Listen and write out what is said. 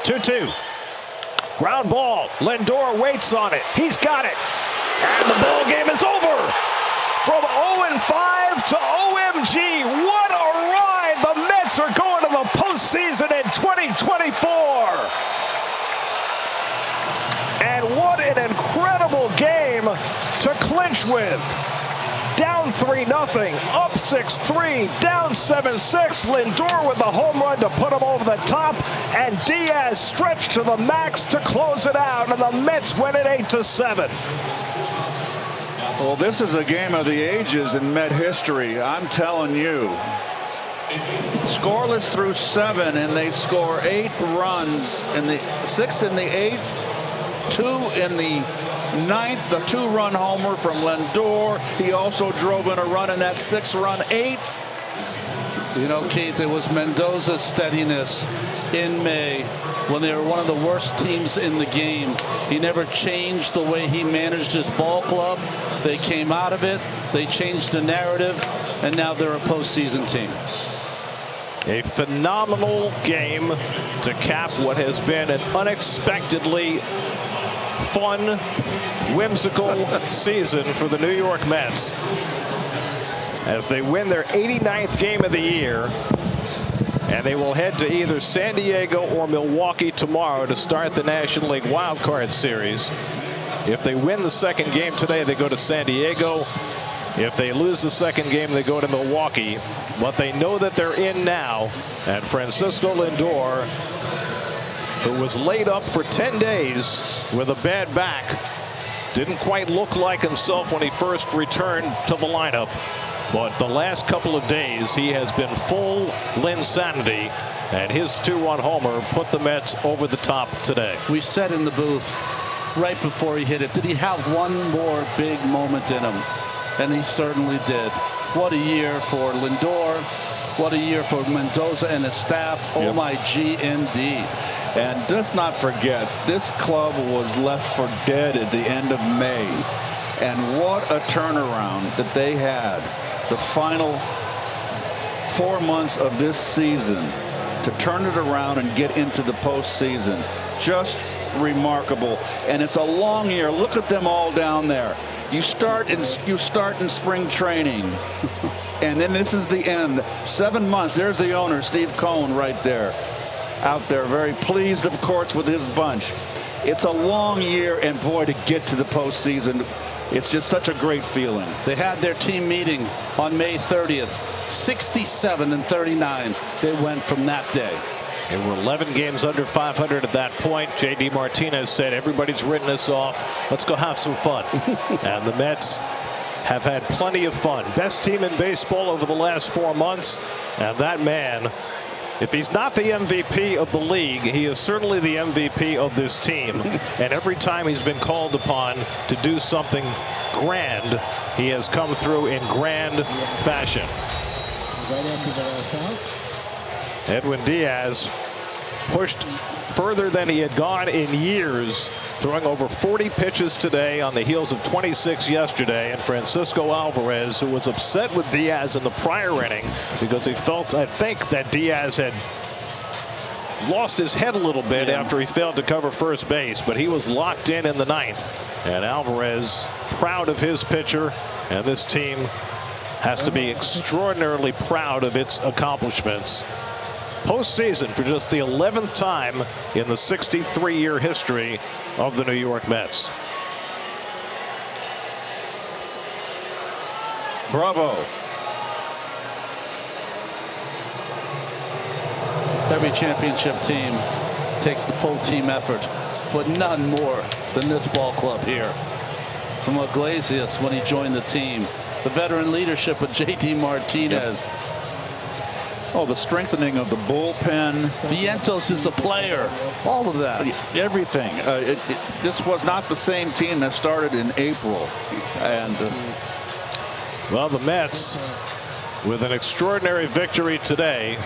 2-2. Ground ball. Lindor waits on it. He's got it. And the ball game is over. From 0-5 to OMG. What a ride. The Mets are going to the postseason in 2024. And what an incredible game to clinch with. Down 3-0, up 6-3, down 7-6. Lindor with the home run to put him over the top, and Diaz stretched to the max to close it out, and the Mets win it 8-7. Well, this is a game of the ages in Met history. I'm telling you. Scoreless through 7, and they score 8 runs in the 6th and the 8th, 2 in the 9th, the 2-run homer from Lindor. He also drove in a run in that 6-run 8th. You know, Keith, it was Mendoza's steadiness in May when they were one of the worst teams in the game. He never changed the way he managed his ball club. They came out of it. They changed the narrative, and now they're a postseason team. A phenomenal game to cap what has been an unexpectedly fun, whimsical season for the New York Mets as they win their 89th game of the year, and they will head to either San Diego or Milwaukee tomorrow to start the National League Wild Card Series. If they win the second game today, they go to San Diego. If they lose the second game, they go to Milwaukee. But they know that they're in now, and Francisco Lindor, who was laid up for 10 days with a bad back, didn't quite look like himself when he first returned to the lineup. But the last couple of days, he has been full Linsanity, and his 2-run homer put the Mets over the top today. We said in the booth right before he hit it, did he have one more big moment in him? And he certainly did. What a year for Lindor. What a year for Mendoza and his staff. Oh, my G-N-D. And let's not forget, this club was left for dead at the end of May. And what a turnaround that they had the final 4 months of this season to turn it around and get into the postseason. Just remarkable. And it's a long year. Look at them all down there. You start in spring training, and then this is the end. 7 months. There's the owner, Steve Cohen, right there, out there, very pleased, of course, with his bunch. It's a long year, and boy, to get to the postseason, it's just such a great feeling. They had their team meeting on May 30th. 67-39. They went from that day. They were 11 games under 500 at that point. J.D. Martinez said, everybody's written us off. Let's go have some fun. And the Mets have had plenty of fun. Best team in baseball over the last 4 months. And that man, if he's not the MVP of the league, he is certainly the MVP of this team. And every time he's been called upon to do something grand, he has come through in grand fashion. Edwin Diaz pushed further than he had gone in years, throwing over 40 pitches today on the heels of 26 yesterday. And Francisco Alvarez, who was upset with Diaz in the prior inning because he felt, I think, that Diaz had lost his head a little bit after he failed to cover first base, but he was locked in the 9th. And Alvarez, proud of his pitcher, and this team has to be extraordinarily proud of its accomplishments. Postseason for just the 11th time in the 63-year history of the New York Mets. Bravo. Every championship team takes the full team effort, but none more than this ball club here. From Iglesias when he joined the team, the veteran leadership of J.D. Martinez. Oh, the strengthening of the bullpen. Vientos is a player. All of that. Everything. This was not the same team that started in April. And well, the Mets with an extraordinary victory today.